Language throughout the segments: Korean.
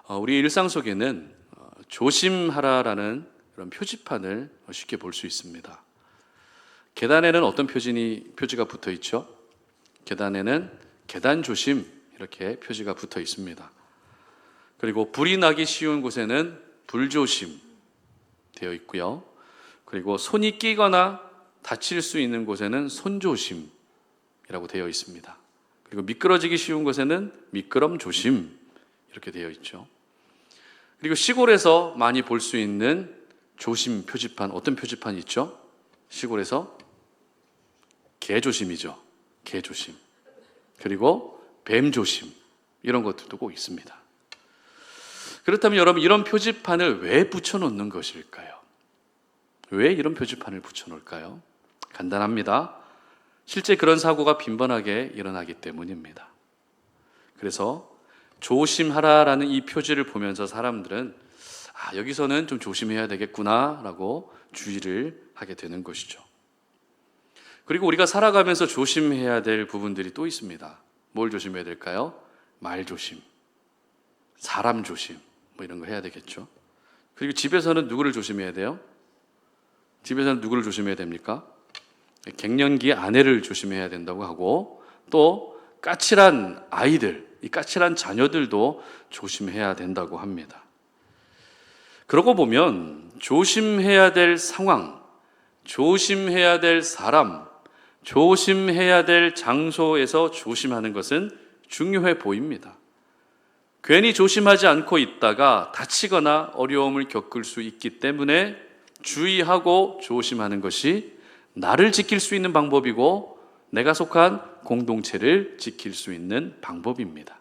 우리 일상 속에는 조심하라라는 그런 표지판을 쉽게 볼 수 있습니다. 계단에는 어떤 표지가 붙어 있죠? 계단에는 계단 조심 이렇게 표지가 붙어 있습니다. 그리고 불이 나기 쉬운 곳에는 불조심 되어 있고요. 그리고 손이 끼거나 다칠 수 있는 곳에는 손조심이라고 되어 있습니다. 그리고 미끄러지기 쉬운 곳에는 미끄럼 조심 이렇게 되어 있죠. 그리고 시골에서 많이 볼 수 있는 조심 표지판, 어떤 표지판이 있죠? 시골에서 개조심이죠. 개조심. 그리고 뱀조심 이런 것들도 꼭 있습니다. 그렇다면 여러분, 이런 표지판을 왜 붙여놓는 것일까요? 왜 이런 표지판을 붙여놓을까요? 간단합니다. 실제 그런 사고가 빈번하게 일어나기 때문입니다. 그래서 조심하라라는 이 표지를 보면서 사람들은 여기서는 좀 조심해야 되겠구나 라고 주의를 하게 되는 것이죠. 그리고 우리가 살아가면서 조심해야 될 부분들이 또 있습니다. 뭘 조심해야 될까요? 말 조심, 사람 조심 이런 거 해야 되겠죠. 그리고 집에서는 누구를 조심해야 돼요? 집에서는 누구를 조심해야 됩니까? 갱년기 아내를 조심해야 된다고 하고, 또 까칠한 아이들, 이 까칠한 자녀들도 조심해야 된다고 합니다. 그러고 보면 조심해야 될 상황, 조심해야 될 사람, 조심해야 될 장소에서 조심하는 것은 중요해 보입니다. 괜히 조심하지 않고 있다가 다치거나 어려움을 겪을 수 있기 때문에 주의하고 조심하는 것이 나를 지킬 수 있는 방법이고 내가 속한 공동체를 지킬 수 있는 방법입니다.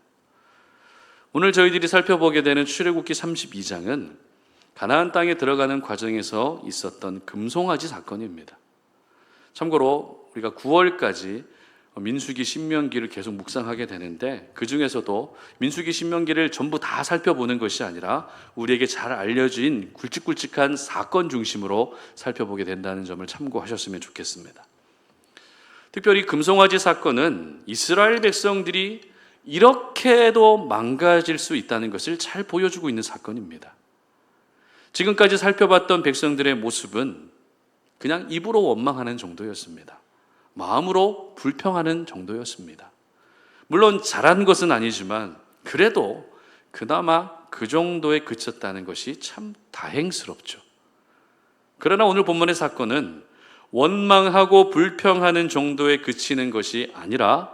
오늘 저희들이 살펴보게 되는 출애굽기 32장은 가나안 땅에 들어가는 과정에서 있었던 금송아지 사건입니다. 참고로 우리가 9월까지 민수기 신명기를 계속 묵상하게 되는데, 그 중에서도 민수기 신명기를 전부 다 살펴보는 것이 아니라 우리에게 잘 알려진 굵직굵직한 사건 중심으로 살펴보게 된다는 점을 참고하셨으면 좋겠습니다. 특별히 금송아지 사건은 이스라엘 백성들이 이렇게도 망가질 수 있다는 것을 잘 보여주고 있는 사건입니다. 지금까지 살펴봤던 백성들의 모습은 그냥 입으로 원망하는 정도였습니다. 마음으로 불평하는 정도였습니다. 물론 잘한 것은 아니지만 그래도 그나마 그 정도에 그쳤다는 것이 참 다행스럽죠. 그러나 오늘 본문의 사건은 원망하고 불평하는 정도에 그치는 것이 아니라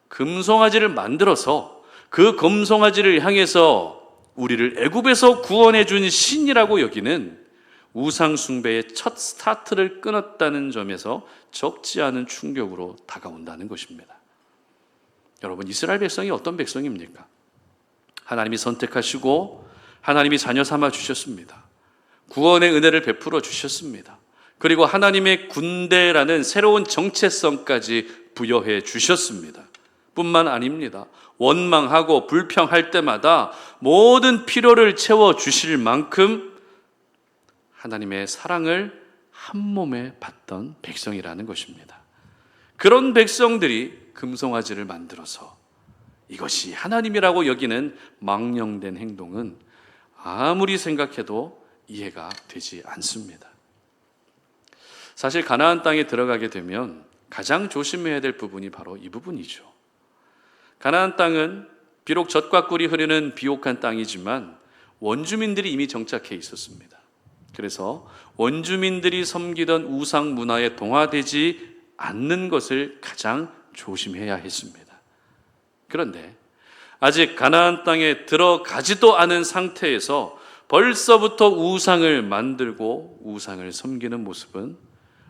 금송아지를 만들어서 그 금송아지를 향해서 우리를 애굽에서 구원해 준 신이라고 여기는 우상 숭배의 첫 스타트를 끊었다는 점에서 적지 않은 충격으로 다가온다는 것입니다. 여러분, 이스라엘 백성이 어떤 백성입니까? 하나님이 선택하시고 하나님이 자녀 삼아 주셨습니다. 구원의 은혜를 베풀어 주셨습니다. 그리고 하나님의 군대라는 새로운 정체성까지 부여해 주셨습니다. 뿐만 아닙니다. 원망하고 불평할 때마다 모든 필요를 채워 주실 만큼 하나님의 사랑을 한 몸에 받던 백성이라는 것입니다. 그런 백성들이 금송아지를 만들어서 이것이 하나님이라고 여기는 망령된 행동은 아무리 생각해도 이해가 되지 않습니다. 사실 가나안 땅에 들어가게 되면 가장 조심해야 될 부분이 바로 이 부분이죠. 가나안 땅은 비록 젖과 꿀이 흐르는 비옥한 땅이지만 원주민들이 이미 정착해 있었습니다. 그래서 원주민들이 섬기던 우상 문화에 동화되지 않는 것을 가장 조심해야 했습니다. 그런데 아직 가나안 땅에 들어가지도 않은 상태에서 벌써부터 우상을 만들고 우상을 섬기는 모습은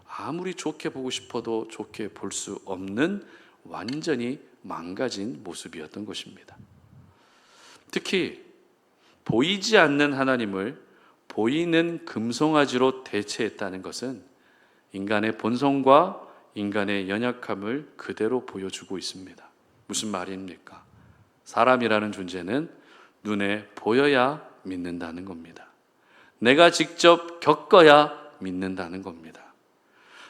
아무리 좋게 보고 싶어도 좋게 볼 수 없는 완전히 망가진 모습이었던 것입니다. 특히 보이지 않는 하나님을 보이는 금송아지로 대체했다는 것은 인간의 본성과 인간의 연약함을 그대로 보여주고 있습니다. 무슨 말입니까? 사람이라는 존재는 눈에 보여야 믿는다는 겁니다. 내가 직접 겪어야 믿는다는 겁니다.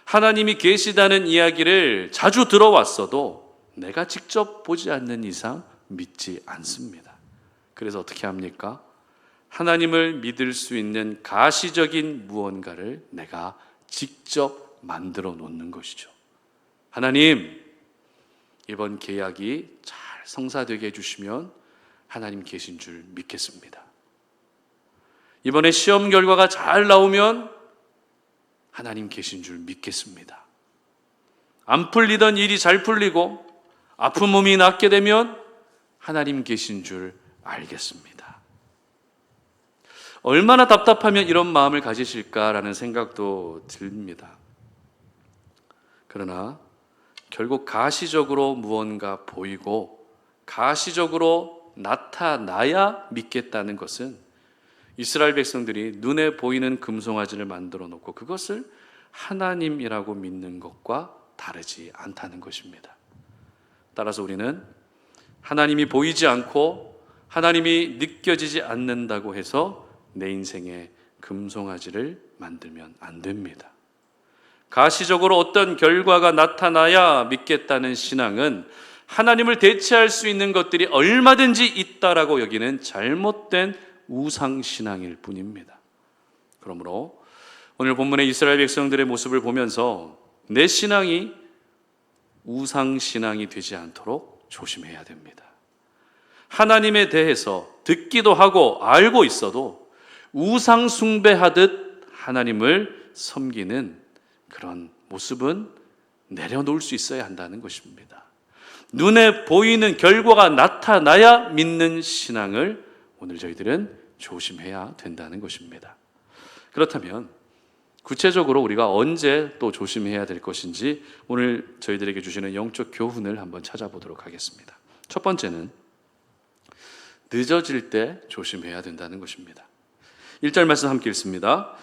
하나님이 계시다는 이야기를 자주 들어왔어도 내가 직접 보지 않는 이상 믿지 않습니다. 그래서 어떻게 합니까? 하나님을 믿을 수 있는 가시적인 무언가를 내가 직접 만들어 놓는 것이죠. 하나님, 이번 계약이 잘 성사되게 해주시면 하나님 계신 줄 믿겠습니다. 이번에 시험 결과가 잘 나오면 하나님 계신 줄 믿겠습니다. 안 풀리던 일이 잘 풀리고 아픈 몸이 낫게 되면 하나님 계신 줄 알겠습니다. 얼마나 답답하면 이런 마음을 가지실까라는 생각도 듭니다. 그러나 결국 가시적으로 무언가 보이고 가시적으로 나타나야 믿겠다는 것은 이스라엘 백성들이 눈에 보이는 금송아지를 만들어 놓고 그것을 하나님이라고 믿는 것과 다르지 않다는 것입니다. 따라서 우리는 하나님이 보이지 않고 하나님이 느껴지지 않는다고 해서 내 인생에 금송아지를 만들면 안 됩니다. 가시적으로 어떤 결과가 나타나야 믿겠다는 신앙은 하나님을 대체할 수 있는 것들이 얼마든지 있다라고 여기는 잘못된 우상신앙일 뿐입니다. 그러므로 오늘 본문의 이스라엘 백성들의 모습을 보면서 내 신앙이 우상신앙이 되지 않도록 조심해야 됩니다. 하나님에 대해서 듣기도 하고 알고 있어도 우상 숭배하듯 하나님을 섬기는 그런 모습은 내려놓을 수 있어야 한다는 것입니다. 눈에 보이는 결과가 나타나야 믿는 신앙을 오늘 저희들은 조심해야 된다는 것입니다. 그렇다면 구체적으로 우리가 언제 또 조심해야 될 것인지 오늘 저희들에게 주시는 영적 교훈을 한번 찾아보도록 하겠습니다. 첫 번째는 늦어질 때 조심해야 된다는 것입니다. 1절 말씀 함께 읽습니다.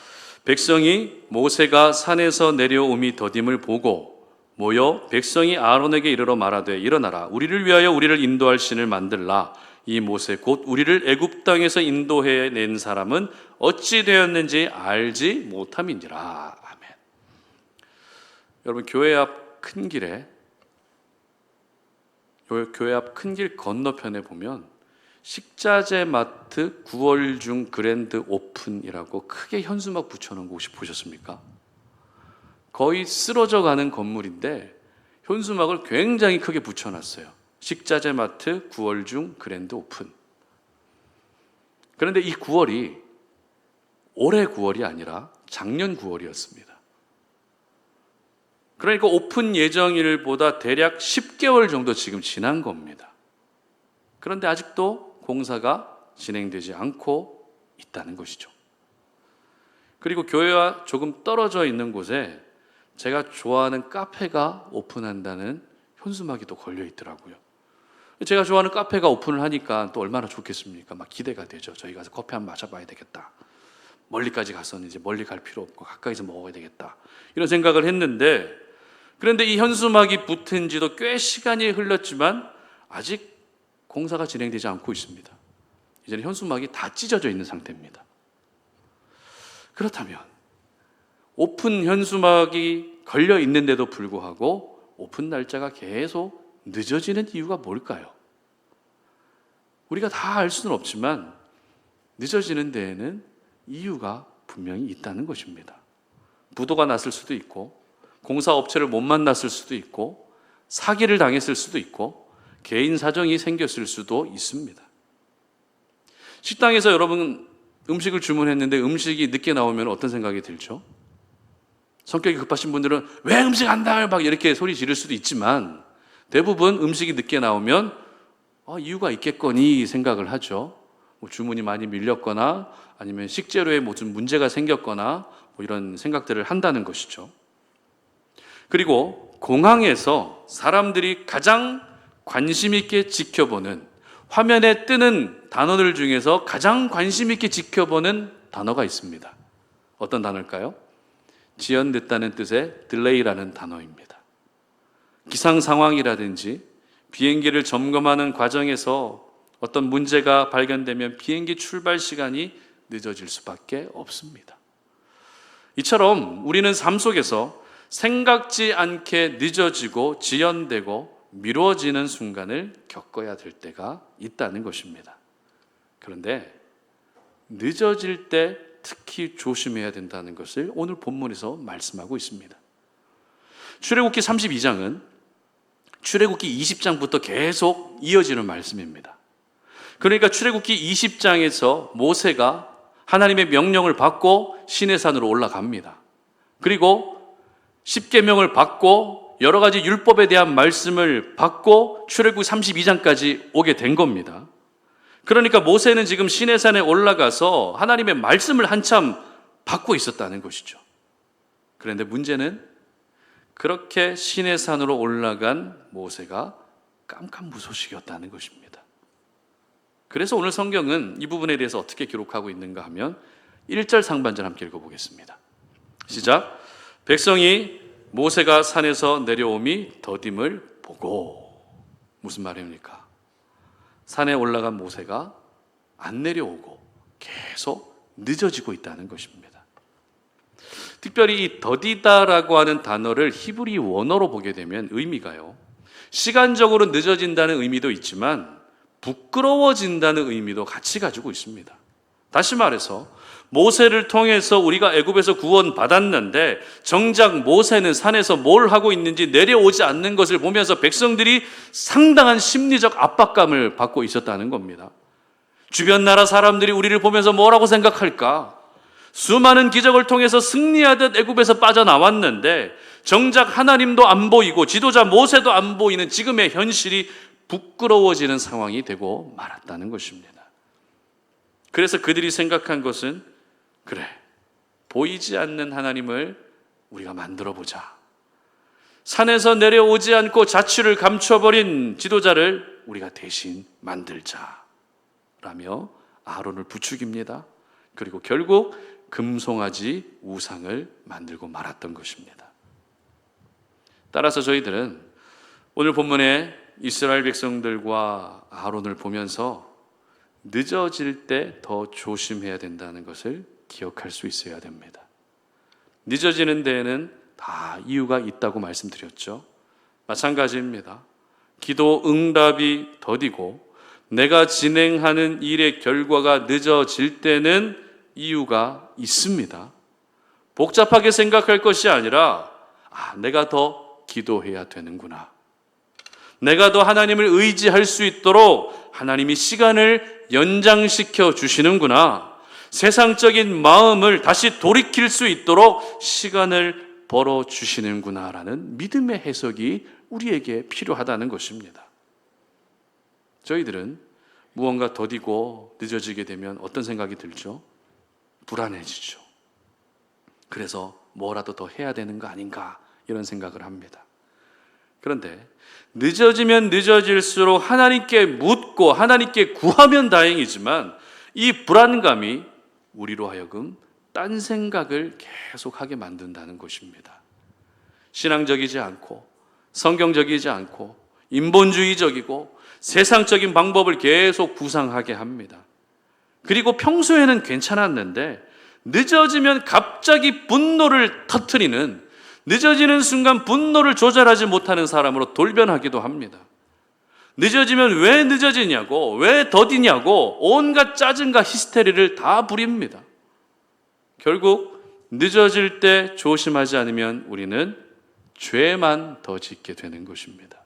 백성이 모세가 산에서 내려옴이 더딤을 보고 모여 백성이 아론에게 이르러 말하되 일어나라 우리를 위하여 우리를 인도할 신을 만들라 이 모세 곧 우리를 애굽 땅에서 인도해 낸 사람은 어찌 되었는지 알지 못함이니라. 아멘. 여러분 교회 앞 큰 길에 교회 앞 큰 길 건너편에 보면 식자재 마트 9월 중 그랜드 오픈이라고 크게 현수막 붙여놓은 곳 혹시 보셨습니까? 거의 쓰러져 가는 건물인데 현수막을 굉장히 크게 붙여놨어요. 식자재 마트 9월 중 그랜드 오픈. 그런데 이 9월이 올해 9월이 아니라 작년 9월이었습니다. 그러니까 오픈 예정일보다 대략 10개월 정도 지금 지난 겁니다. 그런데 아직도 공사가 진행되지 않고 있다는 것이죠. 그리고 교회와 조금 떨어져 있는 곳에 제가 좋아하는 카페가 오픈한다는 현수막이 또 걸려 있더라고요. 제가 좋아하는 카페가 오픈을 하니까 또 얼마나 좋겠습니까? 막 기대가 되죠. 저희 가서 커피 한번 마셔봐야 되겠다. 멀리까지 가서는 이제 멀리 갈 필요 없고 가까이서 먹어야 되겠다. 이런 생각을 했는데 그런데 이 현수막이 붙은 지도 꽤 시간이 흘렀지만 아직 공사가 진행되지 않고 있습니다. 이제는 현수막이 다 찢어져 있는 상태입니다. 그렇다면 오픈 현수막이 걸려 있는데도 불구하고 오픈 날짜가 계속 늦어지는 이유가 뭘까요? 우리가 다 알 수는 없지만 늦어지는 데에는 이유가 분명히 있다는 것입니다. 부도가 났을 수도 있고 공사업체를 못 만났을 수도 있고 사기를 당했을 수도 있고 개인 사정이 생겼을 수도 있습니다. 식당에서 여러분 음식을 주문했는데 음식이 늦게 나오면 어떤 생각이 들죠? 성격이 급하신 분들은 왜 음식 안 나와요? 막 이렇게 소리 지를 수도 있지만 대부분 음식이 늦게 나오면 이유가 있겠거니 생각을 하죠. 뭐 주문이 많이 밀렸거나 아니면 식재료에 무슨 문제가 생겼거나 뭐 이런 생각들을 한다는 것이죠. 그리고 공항에서 사람들이 가장 관심 있게 지켜보는 화면에 뜨는 단어들 중에서 가장 관심 있게 지켜보는 단어가 있습니다. 어떤 단어일까요? 지연됐다는 뜻의 딜레이라는 단어입니다. 기상 상황이라든지 비행기를 점검하는 과정에서 어떤 문제가 발견되면 비행기 출발 시간이 늦어질 수밖에 없습니다. 이처럼 우리는 삶 속에서 생각지 않게 늦어지고 지연되고 미뤄지는 순간을 겪어야 될 때가 있다는 것입니다. 그런데 늦어질 때 특히 조심해야 된다는 것을 오늘 본문에서 말씀하고 있습니다. 출애굽기 32장은 출애굽기 20장부터 계속 이어지는 말씀입니다. 그러니까 출애굽기 20장에서 모세가 하나님의 명령을 받고 시내산으로 올라갑니다. 그리고 십계명을 받고 여러 가지 율법에 대한 말씀을 받고 출애굽기 32장까지 오게 된 겁니다. 그러니까 모세는 지금 시내산에 올라가서 하나님의 말씀을 한참 받고 있었다는 것이죠. 그런데 문제는 그렇게 시내산으로 올라간 모세가 깜깜무소식이었다는 것입니다. 그래서 오늘 성경은 이 부분에 대해서 어떻게 기록하고 있는가 하면 1절 상반절 함께 읽어보겠습니다. 시작. 백성이 모세가 산에서 내려옴이 더딤을 보고. 무슨 말입니까? 산에 올라간 모세가 안 내려오고 계속 늦어지고 있다는 것입니다. 특별히 이 더디다라고 하는 단어를 히브리 원어로 보게 되면 의미가요, 시간적으로 늦어진다는 의미도 있지만 부끄러워진다는 의미도 같이 가지고 있습니다. 다시 말해서 모세를 통해서 우리가 애굽에서 구원받았는데 정작 모세는 산에서 뭘 하고 있는지 내려오지 않는 것을 보면서 백성들이 상당한 심리적 압박감을 받고 있었다는 겁니다. 주변 나라 사람들이 우리를 보면서 뭐라고 생각할까? 수많은 기적을 통해서 승리하듯 애굽에서 빠져나왔는데 정작 하나님도 안 보이고 지도자 모세도 안 보이는 지금의 현실이 부끄러워지는 상황이 되고 말았다는 것입니다. 그래서 그들이 생각한 것은, 그래, 보이지 않는 하나님을 우리가 만들어 보자. 산에서 내려오지 않고 자취를 감춰버린 지도자를 우리가 대신 만들자 라며 아론을 부추깁니다. 그리고 결국 금송아지 우상을 만들고 말았던 것입니다. 따라서 저희들은 오늘 본문에 이스라엘 백성들과 아론을 보면서 늦어질 때 더 조심해야 된다는 것을 기억할 수 있어야 됩니다. 늦어지는 데에는 다 이유가 있다고 말씀드렸죠. 마찬가지입니다. 기도 응답이 더디고 내가 진행하는 일의 결과가 늦어질 때는 이유가 있습니다. 복잡하게 생각할 것이 아니라 내가 더 기도해야 되는구나. 내가 더 하나님을 의지할 수 있도록 하나님이 시간을 연장시켜 주시는구나. 세상적인 마음을 다시 돌이킬 수 있도록 시간을 벌어 주시는구나라는 믿음의 해석이 우리에게 필요하다는 것입니다. 저희들은 무언가 더디고 늦어지게 되면 어떤 생각이 들죠? 불안해지죠. 그래서 뭐라도 더 해야 되는 거 아닌가 이런 생각을 합니다. 그런데 늦어지면 늦어질수록 하나님께 묻고 하나님께 구하면 다행이지만 이 불안감이 우리로 하여금 딴 생각을 계속하게 만든다는 것입니다. 신앙적이지 않고 성경적이지 않고 인본주의적이고 세상적인 방법을 계속 구상하게 합니다. 그리고 평소에는 괜찮았는데 늦어지면 갑자기 분노를 터뜨리는, 늦어지는 순간 분노를 조절하지 못하는 사람으로 돌변하기도 합니다. 늦어지면 왜 늦어지냐고, 왜 더디냐고 온갖 짜증과 히스테리를 다 부립니다. 결국 늦어질 때 조심하지 않으면 우리는 죄만 더 짓게 되는 것입니다.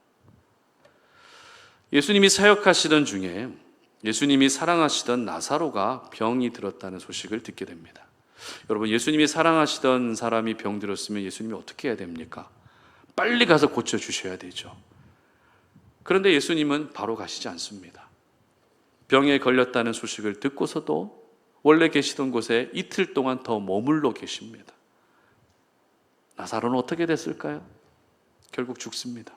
예수님이 사역하시던 중에 예수님이 사랑하시던 나사로가 병이 들었다는 소식을 듣게 됩니다. 여러분, 예수님이 사랑하시던 사람이 병 들었으면 예수님이 어떻게 해야 됩니까? 빨리 가서 고쳐주셔야 되죠. 그런데 예수님은 바로 가시지 않습니다. 병에 걸렸다는 소식을 듣고서도 원래 계시던 곳에 이틀 동안 더 머물러 계십니다. 나사로는 어떻게 됐을까요? 결국 죽습니다.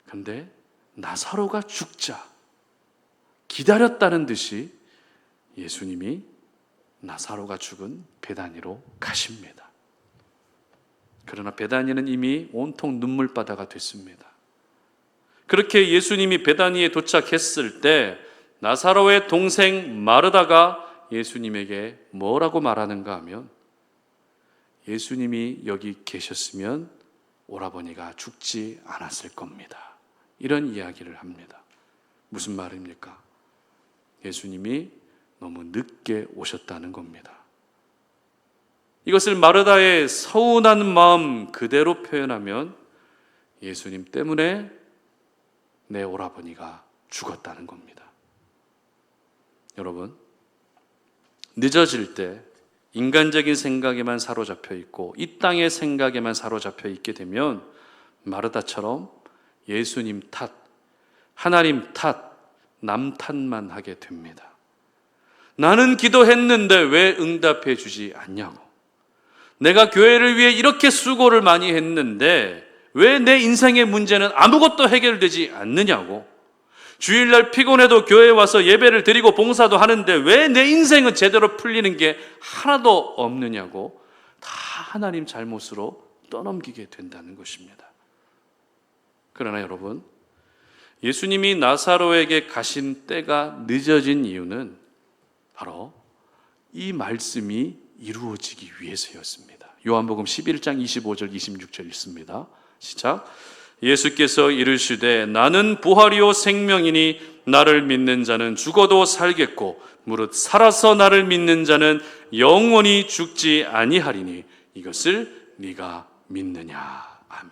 그런데 나사로가 죽자 기다렸다는 듯이 예수님이 나사로가 죽은 베다니로 가십니다. 그러나 베다니는 이미 온통 눈물바다가 됐습니다. 그렇게 예수님이 베다니에 도착했을 때 나사로의 동생 마르다가 예수님에게 뭐라고 말하는가 하면, 예수님이 여기 계셨으면 오라버니가 죽지 않았을 겁니다. 이런 이야기를 합니다. 무슨 말입니까? 예수님이 너무 늦게 오셨다는 겁니다. 이것을 마르다의 서운한 마음 그대로 표현하면 예수님 때문에 내 오라버니가 죽었다는 겁니다. 여러분, 늦어질 때 인간적인 생각에만 사로잡혀 있고 이 땅의 생각에만 사로잡혀 있게 되면 마르다처럼 예수님 탓, 하나님 탓, 남 탓만 하게 됩니다. 나는 기도했는데 왜 응답해 주지 않냐고. 내가 교회를 위해 이렇게 수고를 많이 했는데 왜 내 인생의 문제는 아무것도 해결되지 않느냐고. 주일날 피곤해도 교회에 와서 예배를 드리고 봉사도 하는데 왜 내 인생은 제대로 풀리는 게 하나도 없느냐고. 다 하나님 잘못으로 떠넘기게 된다는 것입니다. 그러나 여러분, 예수님이 나사로에게 가신 때가 늦어진 이유는 바로 이 말씀이 이루어지기 위해서였습니다. 요한복음 11장 25절 26절 읽습니다. 시작. 예수께서 이르시되 나는 부활이요 생명이니 나를 믿는 자는 죽어도 살겠고 무릇 살아서 나를 믿는 자는 영원히 죽지 아니하리니 이것을 네가 믿느냐. 아멘.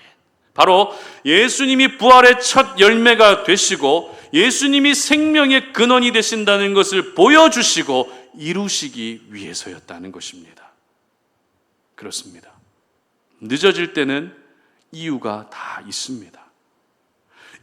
바로 예수님이 부활의 첫 열매가 되시고 예수님이 생명의 근원이 되신다는 것을 보여주시고 이루시기 위해서였다는 것입니다. 그렇습니다. 늦어질 때는 이유가 다 있습니다.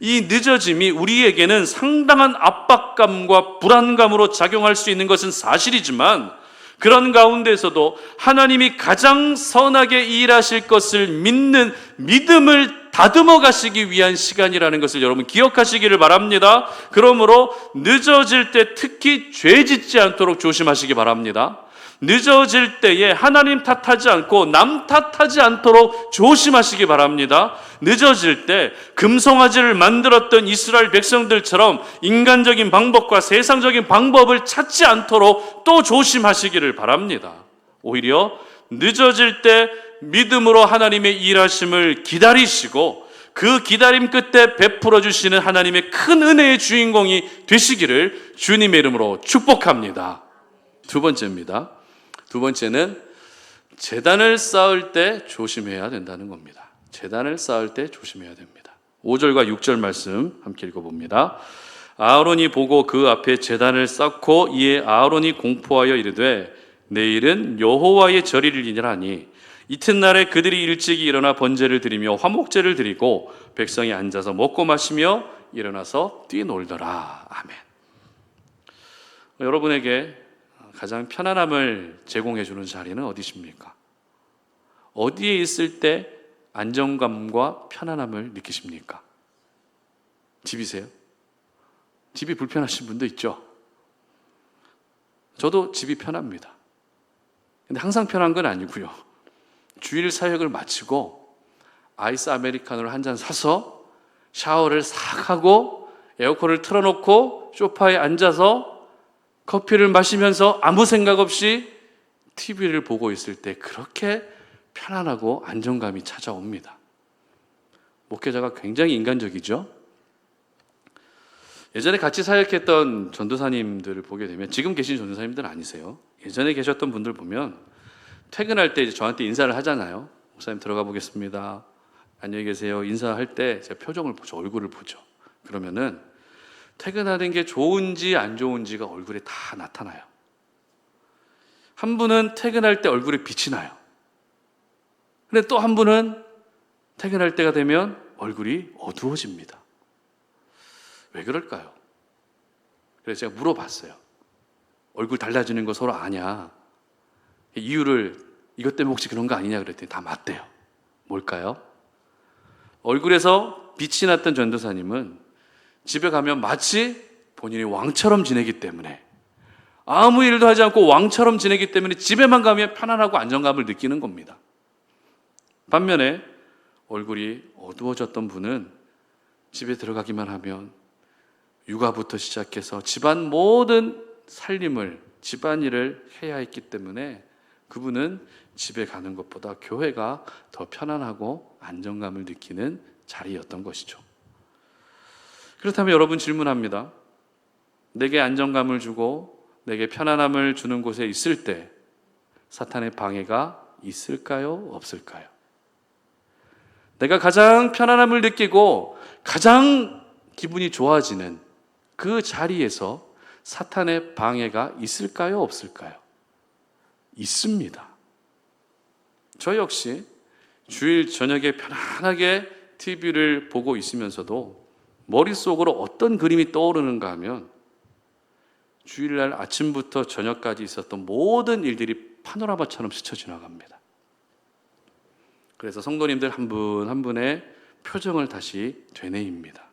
이 늦어짐이 우리에게는 상당한 압박감과 불안감으로 작용할 수 있는 것은 사실이지만 그런 가운데서도 하나님이 가장 선하게 일하실 것을 믿는 믿음을 다듬어 가시기 위한 시간이라는 것을 여러분 기억하시기를 바랍니다. 그러므로 늦어질 때 특히 죄 짓지 않도록 조심하시기 바랍니다. 늦어질 때에 하나님 탓하지 않고 남 탓하지 않도록 조심하시기 바랍니다. 늦어질 때 금송아지를 만들었던 이스라엘 백성들처럼 인간적인 방법과 세상적인 방법을 찾지 않도록 또 조심하시기를 바랍니다. 오히려 늦어질 때 믿음으로 하나님의 일하심을 기다리시고 그 기다림 끝에 베풀어 주시는 하나님의 큰 은혜의 주인공이 되시기를 주님의 이름으로 축복합니다. 두 번째입니다. 두 번째는 제단을 쌓을 때 조심해야 된다는 겁니다. 제단을 쌓을 때 조심해야 됩니다. 5절과 6절 말씀 함께 읽어봅니다. 아론이 보고 그 앞에 제단을 쌓고 이에 아론이 공포하여 이르되 내일은 여호와의 절일이니라 하니 이튿날에 그들이 일찍이 일어나 번제를 드리며 화목제를 드리고 백성이 앉아서 먹고 마시며 일어나서 뛰놀더라. 아멘. 여러분에게 가장 편안함을 제공해 주는 자리는 어디십니까? 어디에 있을 때 안정감과 편안함을 느끼십니까? 집이세요? 집이 불편하신 분도 있죠? 저도 집이 편합니다. 근데 항상 편한 건 아니고요. 주일 사역을 마치고 아이스 아메리카노를 한 잔 사서 샤워를 싹 하고 에어컨을 틀어놓고 소파에 앉아서 커피를 마시면서 아무 생각 없이 TV를 보고 있을 때 그렇게 편안하고 안정감이 찾아옵니다. 목회자가 굉장히 인간적이죠. 예전에 같이 사역했던 전도사님들을 보게 되면 지금 계신 전도사님들은 아니세요. 예전에 계셨던 분들 보면 퇴근할 때 이제 저한테 인사를 하잖아요. 목사님 들어가 보겠습니다. 안녕히 계세요. 인사할 때 제 표정을 보죠. 얼굴을 보죠. 그러면은 퇴근하는 게 좋은지 안 좋은지가 얼굴에 다 나타나요. 한 분은 퇴근할 때 얼굴에 빛이 나요. 근데 또 한 분은 퇴근할 때가 되면 얼굴이 어두워집니다. 왜 그럴까요? 그래서 제가 물어봤어요. 얼굴 달라지는 거 서로 아냐? 이유를 이것 때문에 혹시 그런 거 아니냐 그랬더니 다 맞대요. 뭘까요? 얼굴에서 빛이 났던 전도사님은 집에 가면 마치 본인이 왕처럼 지내기 때문에 아무 일도 하지 않고 왕처럼 지내기 때문에 집에만 가면 편안하고 안정감을 느끼는 겁니다. 반면에 얼굴이 어두워졌던 분은 집에 들어가기만 하면 육아부터 시작해서 집안 모든 살림을 집안일을 해야 했기 때문에 그분은 집에 가는 것보다 교회가 더 편안하고 안정감을 느끼는 자리였던 것이죠. 그렇다면 여러분 질문합니다. 내게 안정감을 주고 내게 편안함을 주는 곳에 있을 때 사탄의 방해가 있을까요? 없을까요? 내가 가장 편안함을 느끼고 가장 기분이 좋아지는 그 자리에서 사탄의 방해가 있을까요? 없을까요? 있습니다. 저 역시 주일 저녁에 편안하게 TV를 보고 있으면서도 머릿속으로 어떤 그림이 떠오르는가 하면 주일날 아침부터 저녁까지 있었던 모든 일들이 파노라마처럼 스쳐 지나갑니다. 그래서 성도님들 한 분 한 분의 표정을 다시 되뇌입니다.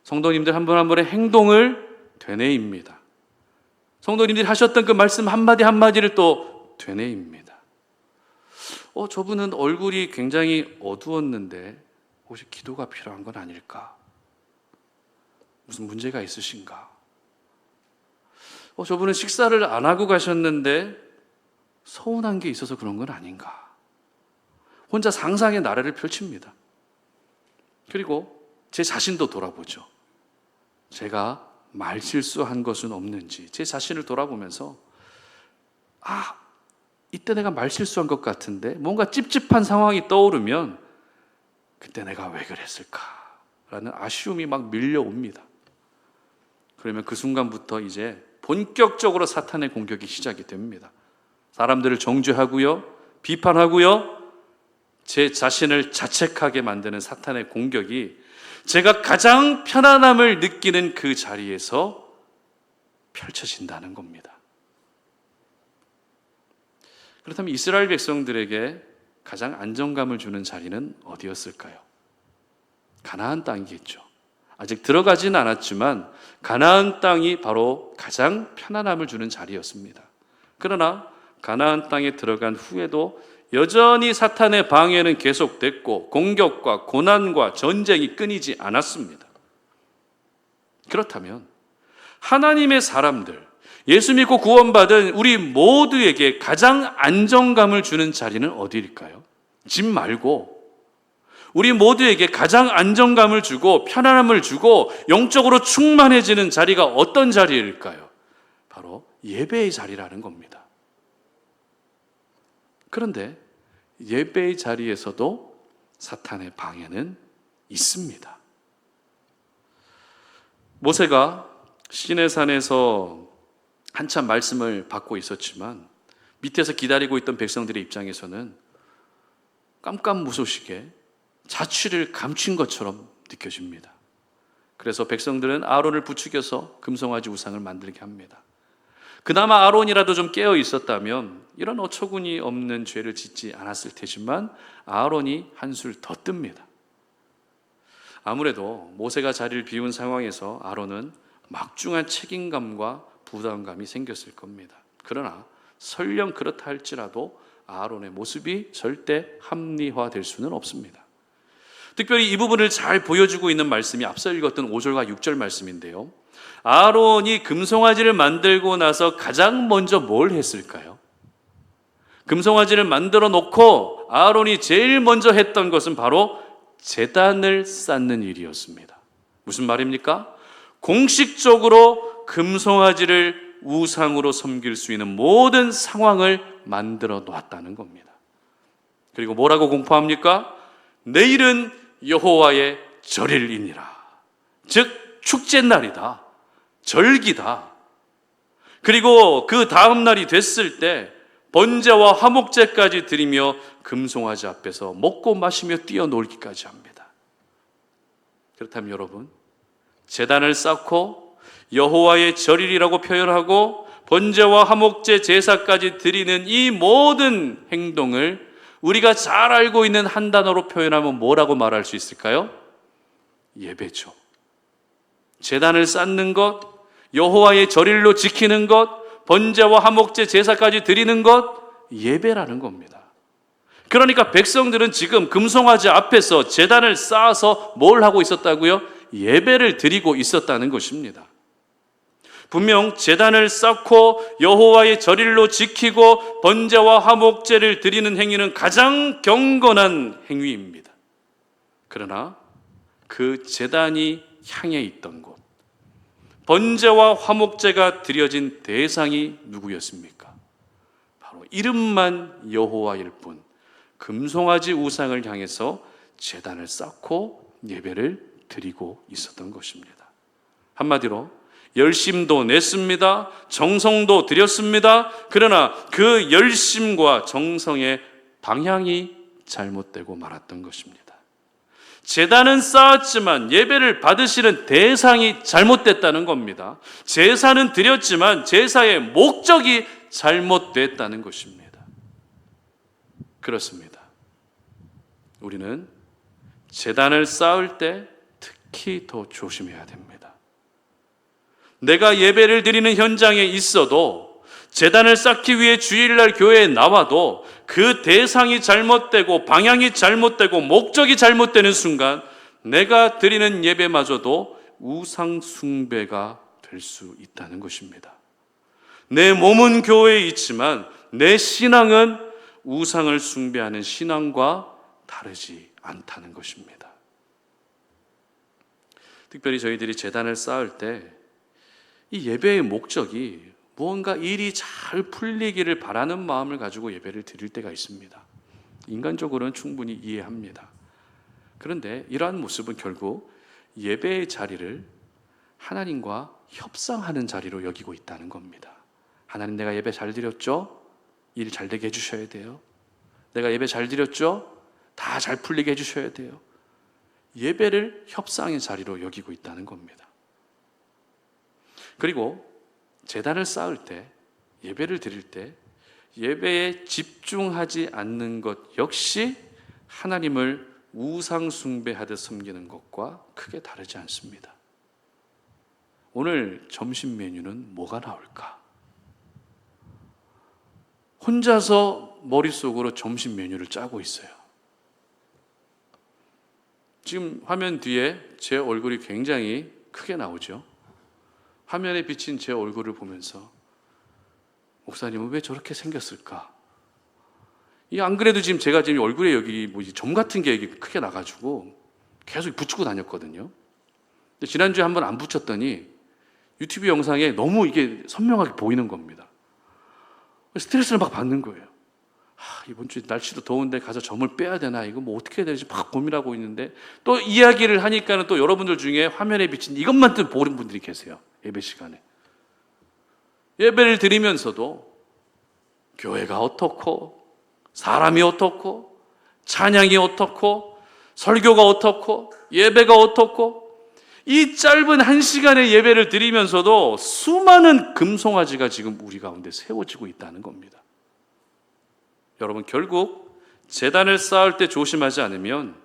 성도님들 한 분 한 분의 행동을 되뇌입니다. 성도님들이 하셨던 그 말씀 한마디 한마디를 또 되뇌입니다. 저분은 얼굴이 굉장히 어두웠는데 혹시 기도가 필요한 건 아닐까? 무슨 문제가 있으신가? 저분은 식사를 안 하고 가셨는데 서운한 게 있어서 그런 건 아닌가? 혼자 상상의 나래를 펼칩니다. 그리고 제 자신도 돌아보죠. 제가 말실수한 것은 없는지 제 자신을 돌아보면서 이때 내가 말실수한 것 같은데 뭔가 찝찝한 상황이 떠오르면 그때 내가 왜 그랬을까라는 아쉬움이 막 밀려옵니다. 그러면 그 순간부터 이제 본격적으로 사탄의 공격이 시작이 됩니다. 사람들을 정죄하고요, 비판하고요, 제 자신을 자책하게 만드는 사탄의 공격이 제가 가장 편안함을 느끼는 그 자리에서 펼쳐진다는 겁니다. 그렇다면 이스라엘 백성들에게 가장 안정감을 주는 자리는 어디였을까요? 가나안 땅이겠죠. 아직 들어가진 않았지만 가나안 땅이 바로 가장 편안함을 주는 자리였습니다. 그러나 가나안 땅에 들어간 후에도 여전히 사탄의 방해는 계속됐고 공격과 고난과 전쟁이 끊이지 않았습니다. 그렇다면 하나님의 사람들, 예수 믿고 구원받은 우리 모두에게 가장 안정감을 주는 자리는 어디일까요? 집 말고 우리 모두에게 가장 안정감을 주고 편안함을 주고 영적으로 충만해지는 자리가 어떤 자리일까요? 바로 예배의 자리라는 겁니다. 그런데 예배의 자리에서도 사탄의 방해는 있습니다. 모세가 시내산에서 한참 말씀을 받고 있었지만 밑에서 기다리고 있던 백성들의 입장에서는 깜깜무소식에 자취를 감춘 것처럼 느껴집니다. 그래서 백성들은 아론을 부추겨서 금송아지 우상을 만들게 합니다. 그나마 아론이라도 좀 깨어 있었다면 이런 어처구니 없는 죄를 짓지 않았을 테지만 아론이 한술 더 뜹니다. 아무래도 모세가 자리를 비운 상황에서 아론은 막중한 책임감과 부담감이 생겼을 겁니다. 그러나 설령 그렇다 할지라도 아론의 모습이 절대 합리화될 수는 없습니다. 특별히 이 부분을 잘 보여주고 있는 말씀이 앞서 읽었던 5절과 6절 말씀인데요. 아론이 금송아지를 만들고 나서 가장 먼저 뭘 했을까요? 금송아지를 만들어 놓고 아론이 제일 먼저 했던 것은 바로 제단을 쌓는 일이었습니다. 무슨 말입니까? 공식적으로 금송아지를 우상으로 섬길 수 있는 모든 상황을 만들어 놓았다는 겁니다. 그리고 뭐라고 공포합니까? 내일은 여호와의 절일이니라. 즉 축제날이다. 절기다. 그리고 그 다음 날이 됐을 때 번제와 화목제까지 드리며 금송아지 앞에서 먹고 마시며 뛰어놀기까지 합니다. 그렇다면 여러분, 제단을 쌓고 여호와의 절일이라고 표현하고 번제와 화목제 제사까지 드리는 이 모든 행동을 우리가 잘 알고 있는 한 단어로 표현하면 뭐라고 말할 수 있을까요? 예배죠. 제단을 쌓는 것, 여호와의 절일로 지키는 것, 번제와 화목제 제사까지 드리는 것, 예배라는 겁니다. 그러니까 백성들은 지금 금송아지 앞에서 제단을 쌓아서 뭘 하고 있었다고요? 예배를 드리고 있었다는 것입니다. 분명 제단을 쌓고 여호와의 절일로 지키고 번제와 화목제를 드리는 행위는 가장 경건한 행위입니다. 그러나 그 제단이 향해 있던 곳, 번제와 화목제가 드려진 대상이 누구였습니까? 바로 이름만 여호와일 뿐 금송아지 우상을 향해서 제단을 쌓고 예배를 드리고 있었던 것입니다. 한마디로 열심도 냈습니다. 정성도 드렸습니다. 그러나 그 열심과 정성의 방향이 잘못되고 말았던 것입니다. 제단은 쌓았지만 예배를 받으시는 대상이 잘못됐다는 겁니다. 제사는 드렸지만 제사의 목적이 잘못됐다는 것입니다. 그렇습니다. 우리는 제단을 쌓을 때 특히 더 조심해야 됩니다. 내가 예배를 드리는 현장에 있어도 제단을 쌓기 위해 주일날 교회에 나와도 그 대상이 잘못되고 방향이 잘못되고 목적이 잘못되는 순간 내가 드리는 예배마저도 우상 숭배가 될 수 있다는 것입니다. 내 몸은 교회에 있지만 내 신앙은 우상을 숭배하는 신앙과 다르지 않다는 것입니다. 특별히 저희들이 제단을 쌓을 때 이 예배의 목적이 무언가 일이 잘 풀리기를 바라는 마음을 가지고 예배를 드릴 때가 있습니다. 인간적으로는 충분히 이해합니다. 그런데 이러한 모습은 결국 예배의 자리를 하나님과 협상하는 자리로 여기고 있다는 겁니다. 하나님, 내가 예배 잘 드렸죠? 일 잘 되게 해주셔야 돼요. 내가 예배 잘 드렸죠? 다 잘 풀리게 해주셔야 돼요. 예배를 협상의 자리로 여기고 있다는 겁니다. 그리고 제단을 쌓을 때, 예배를 드릴 때 예배에 집중하지 않는 것 역시 하나님을 우상 숭배하듯 섬기는 것과 크게 다르지 않습니다. 오늘 점심 메뉴는 뭐가 나올까? 혼자서 머릿속으로 점심 메뉴를 짜고 있어요. 지금 화면 뒤에 제 얼굴이 굉장히 크게 나오죠. 화면에 비친 제 얼굴을 보면서 목사님은 왜 저렇게 생겼을까? 안 그래도 지금 제가 지금 얼굴에 여기 점 같은 게 여기 크게 나가지고 계속 붙이고 다녔거든요. 근데 지난주에 한번 안 붙였더니 유튜브 영상에 너무 이게 선명하게 보이는 겁니다. 스트레스를 막 받는 거예요. 이번 주 날씨도 더운데 가서 점을 빼야 되나? 이거 뭐 어떻게 해야 되지? 막 고민하고 있는데 또 이야기를 하니까는 또 여러분들 중에 화면에 비친 이것만 또 보는 분들이 계세요. 예배 시간에. 예배를 드리면서도 교회가 어떻고 사람이 어떻고 찬양이 어떻고 설교가 어떻고 예배가 어떻고 이 짧은 한 시간의 예배를 드리면서도 수많은 금송아지가 지금 우리 가운데 세워지고 있다는 겁니다. 여러분, 결국 제단을 쌓을 때 조심하지 않으면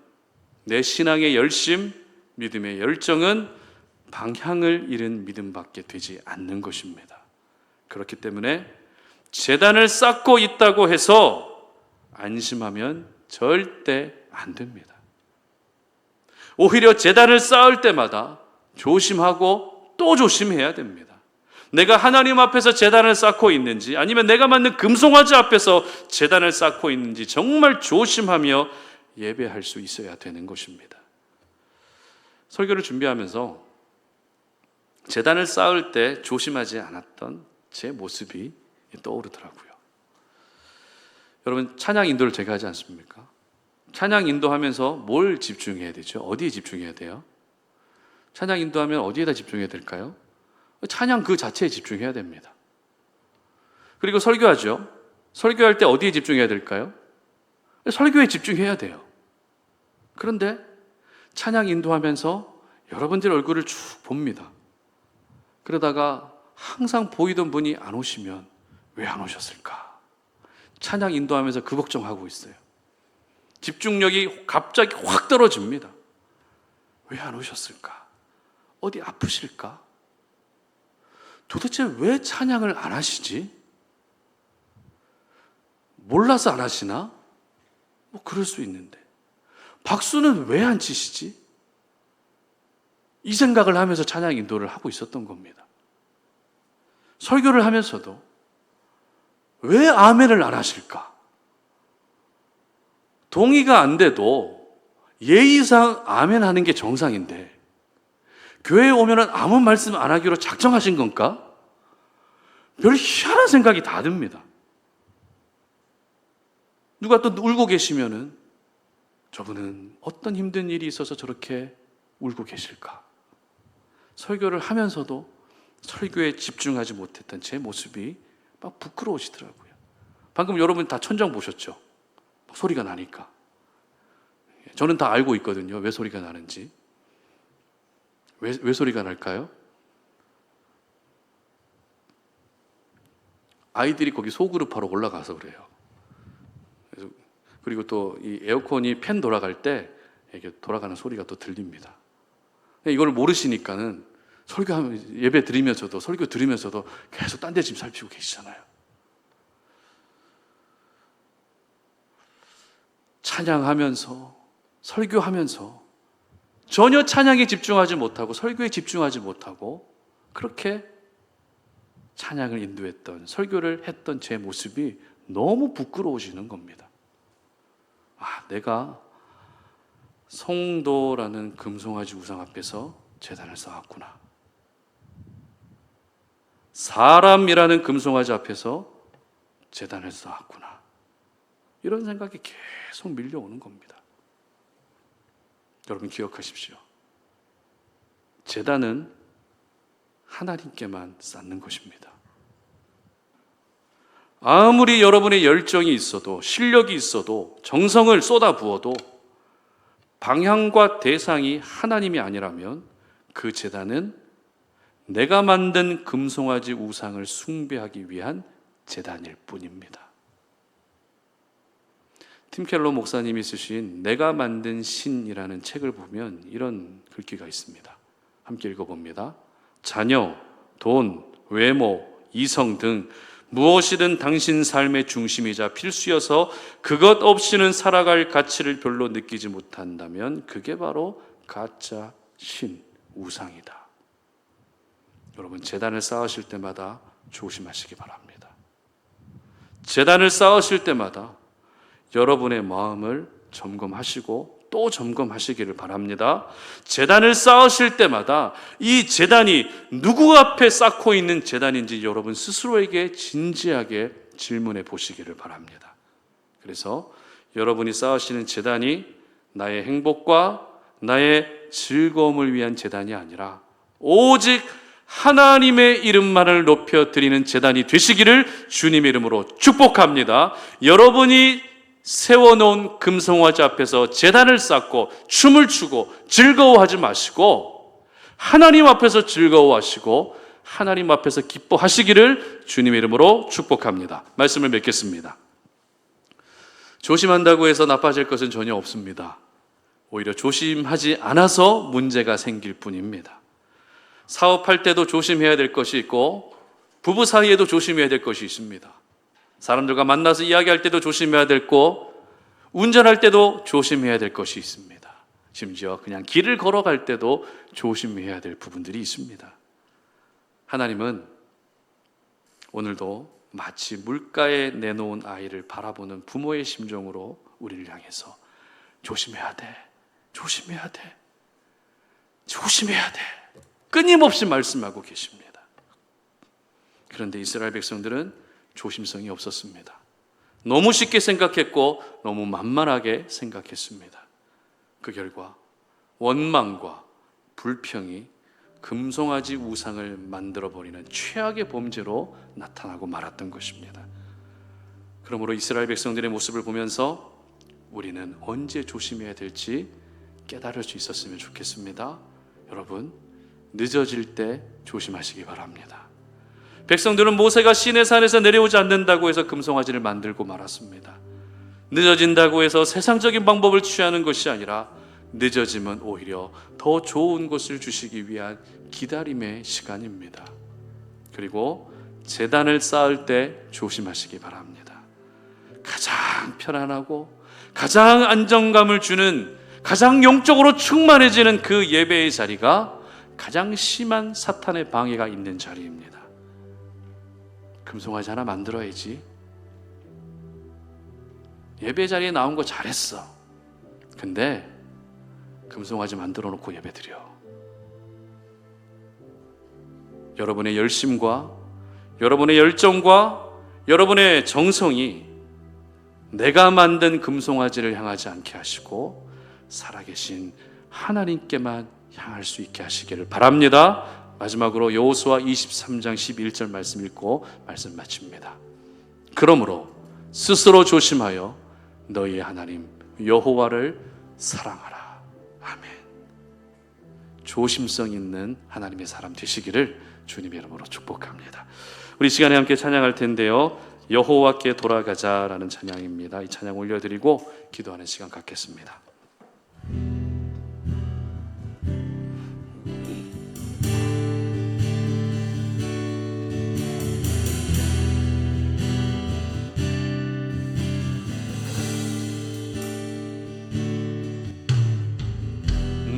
내 신앙의 열심, 믿음의 열정은 방향을 잃은 믿음밖에 되지 않는 것입니다. 그렇기 때문에 제단을 쌓고 있다고 해서 안심하면 절대 안 됩니다. 오히려 제단을 쌓을 때마다 조심하고 또 조심해야 됩니다. 내가 하나님 앞에서 제단을 쌓고 있는지 아니면 내가 만든 금송아지 앞에서 제단을 쌓고 있는지 정말 조심하며 예배할 수 있어야 되는 것입니다. 설교를 준비하면서 제단을 쌓을 때 조심하지 않았던 제 모습이 떠오르더라고요. 여러분, 찬양 인도를 제가 하지 않습니까? 찬양 인도하면서 뭘 집중해야 되죠? 어디에 집중해야 돼요? 찬양 인도하면 어디에다 집중해야 될까요? 찬양 그 자체에 집중해야 됩니다. 그리고 설교하죠. 설교할 때 어디에 집중해야 될까요? 설교에 집중해야 돼요. 그런데 찬양 인도하면서 여러분들의 얼굴을 쭉 봅니다. 그러다가 항상 보이던 분이 안 오시면 왜 안 오셨을까? 찬양 인도하면서 그 걱정하고 있어요. 집중력이 갑자기 확 떨어집니다. 왜 안 오셨을까? 어디 아프실까? 도대체 왜 찬양을 안 하시지? 몰라서 안 하시나? 뭐 그럴 수 있는데 박수는 왜 안 치시지? 이 생각을 하면서 찬양 인도를 하고 있었던 겁니다. 설교를 하면서도 왜 아멘을 안 하실까? 동의가 안 돼도 예의상 아멘 하는 게 정상인데 교회에 오면은 아무 말씀 안 하기로 작정하신 건가? 별 희한한 생각이 다 듭니다. 누가 또 울고 계시면은 저분은 어떤 힘든 일이 있어서 저렇게 울고 계실까? 설교를 하면서도 설교에 집중하지 못했던 제 모습이 막 부끄러우시더라고요. 방금 여러분 다 천정 보셨죠? 소리가 나니까. 저는 다 알고 있거든요. 왜 소리가 나는지. 왜 소리가 날까요? 아이들이 거기 소그룹하러 올라가서 그래요. 그리고 또 이 에어컨이 팬 돌아갈 때 이게 돌아가는 소리가 또 들립니다. 이걸 모르시니까는 설교하면 예배 드리면서도 설교 들으면서도 계속 딴 데 지금 살피고 계시잖아요. 찬양하면서 설교하면서 전혀 찬양에 집중하지 못하고 설교에 집중하지 못하고 그렇게 찬양을 인도했던 설교를 했던 제 모습이 너무 부끄러워지는 겁니다. 내가 성도라는 금송아지 우상 앞에서 제단을 쌓았구나. 사람이라는 금송아지 앞에서 제단을 쌓았구나. 이런 생각이 계속 밀려오는 겁니다. 여러분 기억하십시오. 제단은 하나님께만 쌓는 것입니다. 아무리 여러분의 열정이 있어도 실력이 있어도 정성을 쏟아 부어도 방향과 대상이 하나님이 아니라면 그 제단은 내가 만든 금송아지 우상을 숭배하기 위한 제단일 뿐입니다. 팀 켈러 목사님이 쓰신 내가 만든 신이라는 책을 보면 이런 글귀가 있습니다. 함께 읽어봅니다. 자녀, 돈, 외모, 이성 등 무엇이든 당신 삶의 중심이자 필수여서 그것 없이는 살아갈 가치를 별로 느끼지 못한다면 그게 바로 가짜 신, 우상이다. 여러분 제단을 쌓으실 때마다 조심하시기 바랍니다. 제단을 쌓으실 때마다 여러분의 마음을 점검하시고 또 점검하시기를 바랍니다. 제단을 쌓으실 때마다 이 제단이 누구 앞에 쌓고 있는 제단인지 여러분 스스로에게 진지하게 질문해 보시기를 바랍니다. 그래서 여러분이 쌓으시는 제단이 나의 행복과 나의 즐거움을 위한 제단이 아니라 오직 하나님의 이름만을 높여드리는 제단이 되시기를 주님의 이름으로 축복합니다. 여러분이 세워놓은 금송아지 앞에서 제단을 쌓고 춤을 추고 즐거워하지 마시고 하나님 앞에서 즐거워하시고 하나님 앞에서 기뻐하시기를 주님의 이름으로 축복합니다. 말씀을 맺겠습니다. 조심한다고 해서 나빠질 것은 전혀 없습니다. 오히려 조심하지 않아서 문제가 생길 뿐입니다. 사업할 때도 조심해야 될 것이 있고 부부 사이에도 조심해야 될 것이 있습니다. 사람들과 만나서 이야기할 때도 조심해야 될 거, 운전할 때도 조심해야 될 것이 있습니다. 심지어 그냥 길을 걸어갈 때도 조심해야 될 부분들이 있습니다. 하나님은 오늘도 마치 물가에 내놓은 아이를 바라보는 부모의 심정으로 우리를 향해서 조심해야 돼, 조심해야 돼, 조심해야 돼 끊임없이 말씀하고 계십니다. 그런데 이스라엘 백성들은 조심성이 없었습니다. 너무 쉽게 생각했고 너무 만만하게 생각했습니다. 그 결과 원망과 불평이 금송아지 우상을 만들어버리는 최악의 범죄로 나타나고 말았던 것입니다. 그러므로 이스라엘 백성들의 모습을 보면서 우리는 언제 조심해야 될지 깨달을 수 있었으면 좋겠습니다. 여러분, 늦어질 때 조심하시기 바랍니다. 백성들은 모세가 시내산에서 내려오지 않는다고 해서 금송아지를 만들고 말았습니다. 늦어진다고 해서 세상적인 방법을 취하는 것이 아니라 늦어지면 오히려 더 좋은 것을 주시기 위한 기다림의 시간입니다. 그리고 제단을 쌓을 때 조심하시기 바랍니다. 가장 편안하고 가장 안정감을 주는 가장 영적으로 충만해지는 그 예배의 자리가 가장 심한 사탄의 방해가 있는 자리입니다. 금송아지 하나 만들어야지. 예배 자리에 나온 거 잘했어. 근데 금송아지 만들어 놓고 예배 드려. 여러분의 열심과 여러분의 열정과 여러분의 정성이 내가 만든 금송아지를 향하지 않게 하시고 살아계신 하나님께만 향할 수 있게 하시기를 바랍니다. 마지막으로 여호수아 23장 11절 말씀 읽고 말씀 마칩니다. 그러므로 스스로 조심하여 너희의 하나님 여호와를 사랑하라. 아멘. 조심성 있는 하나님의 사람 되시기를 주님의 이름으로 축복합니다. 우리 시간에 함께 찬양할 텐데요, 여호와께 돌아가자라는 찬양입니다. 이 찬양 올려드리고 기도하는 시간 갖겠습니다.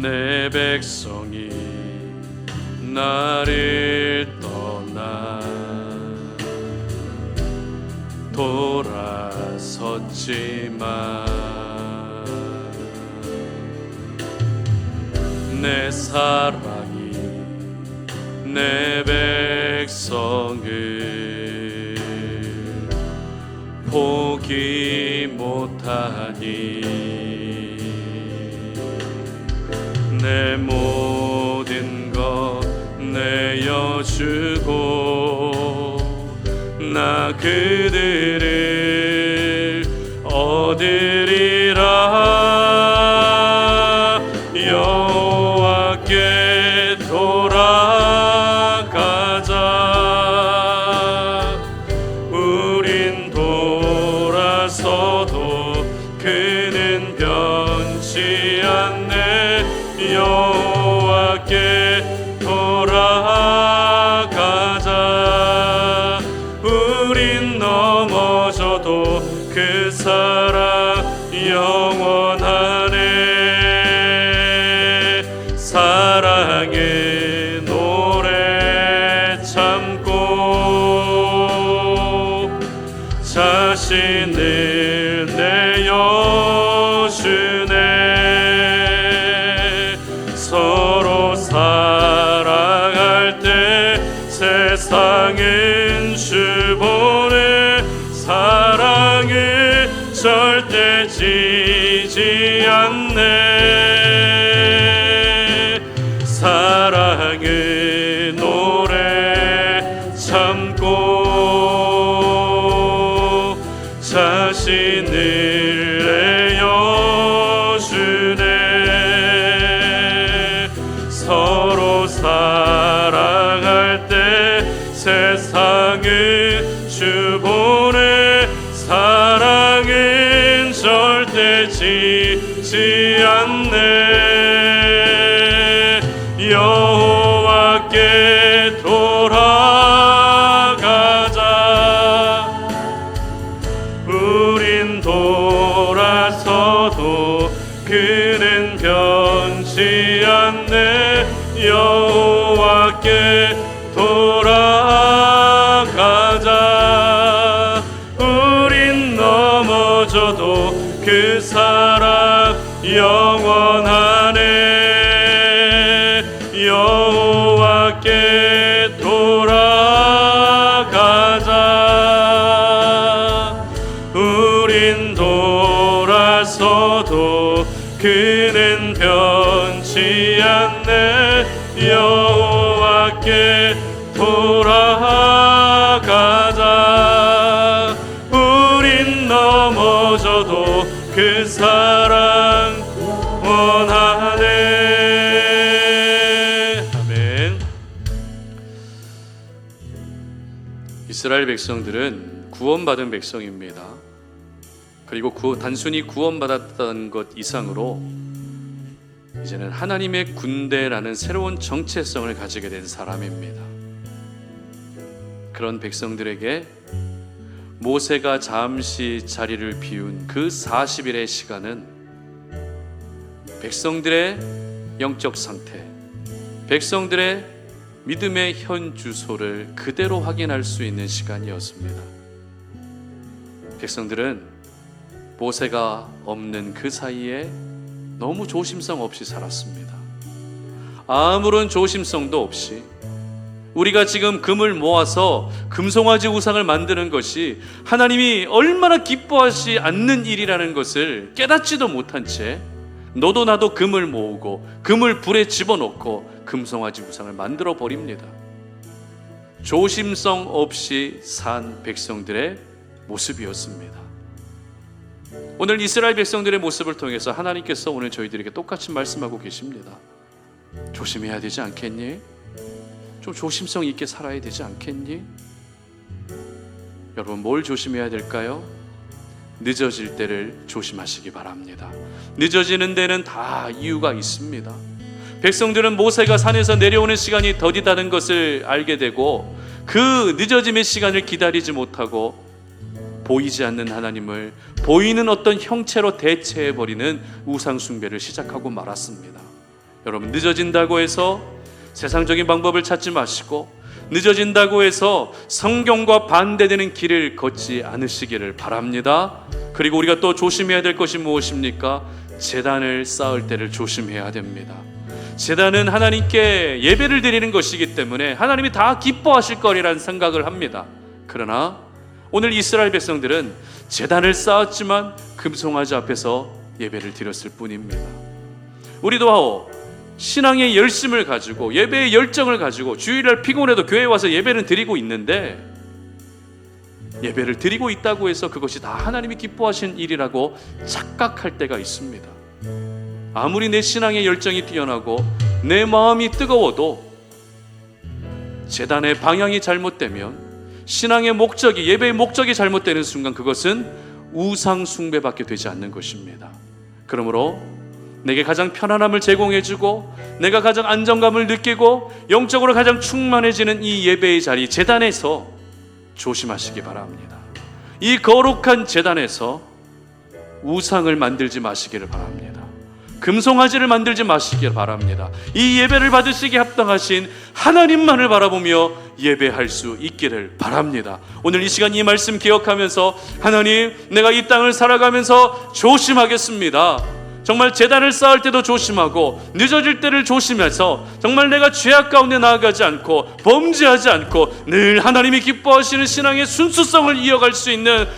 내 백성이 나를 떠나 돌아섰지만 내 사랑이 내 백성을 포기 못하니 내 모든 것 내어주고 나 그들을 얻으리라. 여호와께 돌아가자. 우린 돌아서도 그는 변치 않네. 여호와께 돌아가자. 우린 넘어져도 그 사랑 영원하네. 사랑의 노래 참고 자신을 내어주네. 서로 사랑할 때 세상은 주보네. 사랑을 절대 지지 않네. 사랑의 노래 참고 자신을 내어주네. 서로 사랑할 때 세상은 주보네. 사랑은 절대 지지 않네. 여호와께 돌아가자. 우린 돌아서도 그는 변치 않네. 여호와께 돌아가자. 우린 넘어져도 그 사랑 영원하네. 여호와께 돌아가자. 우린 돌아서도 그는 변치 않네. 여호와께 돌아가자. 우린 넘어져도 그 사랑 원하네. 아멘. 이스라엘 백성들은 구원받은 백성입니다. 그리고 단순히 구원받았다는 것 이상으로 이제는 하나님의 군대라는 새로운 정체성을 가지게 된 사람입니다. 그런 백성들에게 모세가 잠시 자리를 비운 그 40일의 시간은 백성들의 영적 상태, 백성들의 믿음의 현 주소를 그대로 확인할 수 있는 시간이었습니다. 백성들은 모세가 없는 그 사이에 너무 조심성 없이 살았습니다. 아무런 조심성도 없이 우리가 지금 금을 모아서 금송아지 우상을 만드는 것이 하나님이 얼마나 기뻐하지 않는 일이라는 것을 깨닫지도 못한 채 너도 나도 금을 모으고 금을 불에 집어넣고 금송아지 우상을 만들어 버립니다. 조심성 없이 산 백성들의 모습이었습니다. 오늘 이스라엘 백성들의 모습을 통해서 하나님께서 오늘 저희들에게 똑같이 말씀하고 계십니다. 조심해야 되지 않겠니? 좀 조심성 있게 살아야 되지 않겠니? 여러분, 뭘 조심해야 될까요? 늦어질 때를 조심하시기 바랍니다. 늦어지는 데는 다 이유가 있습니다. 백성들은 모세가 산에서 내려오는 시간이 더디다는 것을 알게 되고 그 늦어짐의 시간을 기다리지 못하고 보이지 않는 하나님을 보이는 어떤 형체로 대체해버리는 우상 숭배를 시작하고 말았습니다. 여러분, 늦어진다고 해서 세상적인 방법을 찾지 마시고 늦어진다고 해서 성경과 반대되는 길을 걷지 않으시기를 바랍니다. 그리고 우리가 또 조심해야 될 것이 무엇입니까? 제단을 쌓을 때를 조심해야 됩니다. 제단은 하나님께 예배를 드리는 것이기 때문에 하나님이 다 기뻐하실 거리라는 생각을 합니다. 그러나 오늘 이스라엘 백성들은 제단을 쌓았지만 금송아지 앞에서 예배를 드렸을 뿐입니다. 우리도 신앙의 열심을 가지고 예배의 열정을 가지고 주일날 피곤해도 교회에 와서 예배는 드리고 있는데, 예배를 드리고 있다고 해서 그것이 다 하나님이 기뻐하신 일이라고 착각할 때가 있습니다. 아무리 내 신앙의 열정이 뛰어나고 내 마음이 뜨거워도 제단의 방향이 잘못되면, 신앙의 목적이, 예배의 목적이 잘못되는 순간 그것은 우상 숭배밖에 되지 않는 것입니다. 그러므로 내게 가장 편안함을 제공해주고 내가 가장 안정감을 느끼고 영적으로 가장 충만해지는 이 예배의 자리, 제단에서 조심하시기 바랍니다. 이 거룩한 제단에서 우상을 만들지 마시기를 바랍니다. 금송아지를 만들지 마시기를 바랍니다. 이 예배를 받으시기에 합당하신 하나님만을 바라보며 예배할 수 있기를 바랍니다. 오늘 이 시간 이 말씀 기억하면서, 하나님, 내가 이 땅을 살아가면서 조심하겠습니다. 정말 제단을 쌓을 때도 조심하고 늦어질 때를 조심해서 정말 내가 죄악 가운데 나아가지 않고 범죄하지 않고 늘 하나님이 기뻐하시는 신앙의 순수성을 이어갈 수 있는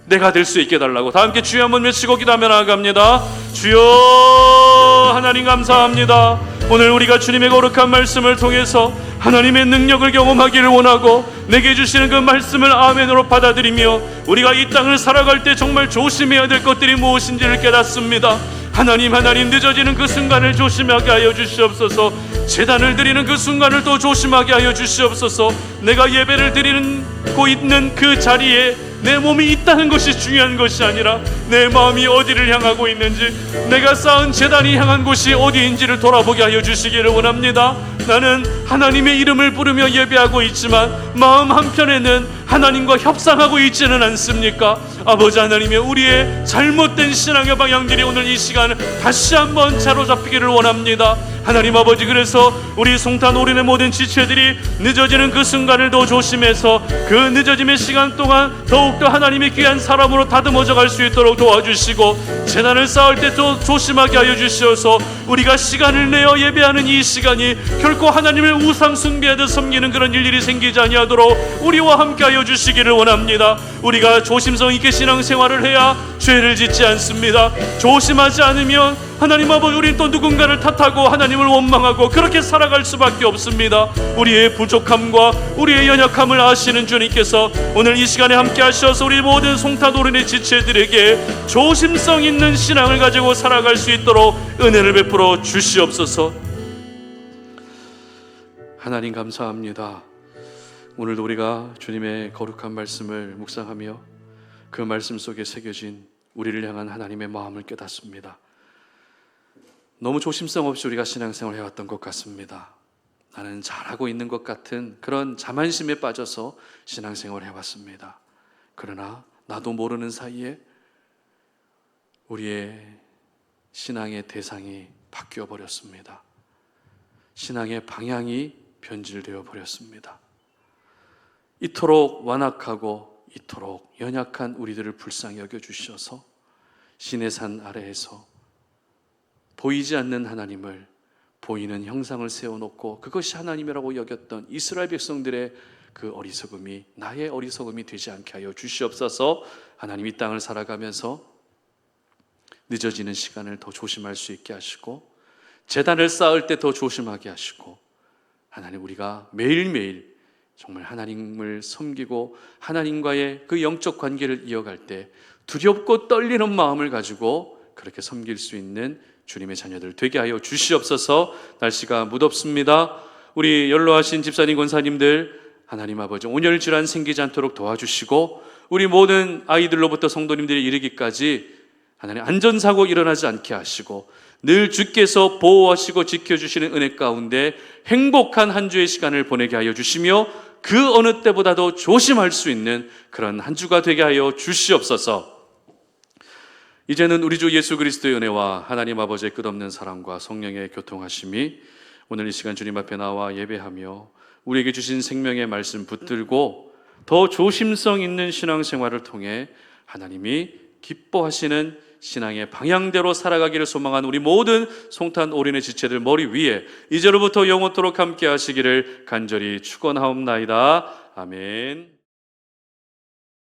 내가 될 수 있게 해달라고 다 함께 주여 한번 외치고 기도하며 나아갑니다. 주여, 하나님 감사합니다. 오늘 우리가 주님의 거룩한 말씀을 통해서 하나님의 능력을 경험하기를 원하고 내게 주시는 그 말씀을 아멘으로 받아들이며 우리가 이 땅을 살아갈 때 정말 조심해야 될 것들이 무엇인지를 깨닫습니다. 하나님, 늦어지는 그 순간을 조심하게 하여 주시옵소서. 제단을 드리는 그 순간을 또 조심하게 하여 주시옵소서. 내가 예배를 드리고 있는 그 자리에 내 몸이 있다는 것이 중요한 것이 아니라 내 마음이 어디를 향하고 있는지, 내가 쌓은 제단이 향한 곳이 어디인지를 돌아보게 하여 주시기를 원합니다. 나는 하나님의 이름을 부르며 예배하고 있지만 마음 한편에는 하나님과 협상하고 있지는 않습니까? 아버지 하나님의 우리의 잘못된 신앙의 방향들이 오늘 이 시간 다시 한번 사로잡히기를 원합니다. 하나님 아버지, 그래서 우리 송탄 올인의 모든 지체들이 늦어지는 그 순간을 더 조심해서 그 늦어짐의 시간 동안 더욱더 하나님의 귀한 사람으로 다듬어져 갈 수 있도록 도와주시고, 재난을 쌓을 때 더 조심하게 하여 주시어서 우리가 시간을 내어 예배하는 이 시간이 결코 하나님을 우상 숭배하듯 섬기는 그런 일들이 생기지 아니하도록 우리와 함께 하여 주시기를 원합니다. 우리가 조심성 있게 신앙생활을 해야 죄를 짓지 않습니다. 조심하지 않으면 하나님 아버지, 우리는 또 누군가를 탓하고 하나님을 원망하고 그렇게 살아갈 수밖에 없습니다. 우리의 부족함과 우리의 연약함을 아시는 주님께서 오늘 이 시간에 함께 하셔서 우리 모든 송탄오른의 지체들에게 조심성 있는 신앙을 가지고 살아갈 수 있도록 은혜를 베풀어 주시옵소서. 하나님 감사합니다. 오늘도 우리가 주님의 거룩한 말씀을 묵상하며 그 말씀 속에 새겨진 우리를 향한 하나님의 마음을 깨닫습니다. 너무 조심성 없이 우리가 신앙생활을 해왔던 것 같습니다. 나는 잘하고 있는 것 같은 그런 자만심에 빠져서 신앙생활을 해왔습니다. 그러나 나도 모르는 사이에 우리의 신앙의 대상이 바뀌어 버렸습니다. 신앙의 방향이 변질되어 버렸습니다. 이토록 완악하고 이토록 연약한 우리들을 불쌍히 여겨주셔서 시내산 아래에서 보이지 않는 하나님을 보이는 형상을 세워놓고 그것이 하나님이라고 여겼던 이스라엘 백성들의 그 어리석음이 나의 어리석음이 되지 않게 하여 주시옵소서. 하나님, 이 땅을 살아가면서 늦어지는 시간을 더 조심할 수 있게 하시고 제단을 쌓을 때 더 조심하게 하시고, 하나님, 우리가 매일매일 정말 하나님을 섬기고 하나님과의 그 영적 관계를 이어갈 때 두렵고 떨리는 마음을 가지고 그렇게 섬길 수 있는 주님의 자녀들 되게 하여 주시옵소서. 날씨가 무덥습니다. 우리 연로하신 집사님, 권사님들, 하나님 아버지 온열질환 생기지 않도록 도와주시고, 우리 모든 아이들로부터 성도님들이 이르기까지 하나님 안전사고 일어나지 않게 하시고, 늘 주께서 보호하시고 지켜주시는 은혜 가운데 행복한 한 주의 시간을 보내게 하여 주시며, 그 어느 때보다도 조심할 수 있는 그런 한 주가 되게 하여 주시옵소서. 이제는 우리 주 예수 그리스도의 은혜와 하나님 아버지의 끝없는 사랑과 성령의 교통하심이 오늘 이 시간 주님 앞에 나와 예배하며 우리에게 주신 생명의 말씀 붙들고 더 조심성 있는 신앙생활을 통해 하나님이 기뻐하시는 신앙의 방향대로 살아가기를 소망하는 우리 모든 송탄 올인의 지체들 머리 위에 이제로부터 영원토록 함께 하시기를 간절히 축원하옵나이다. 아멘.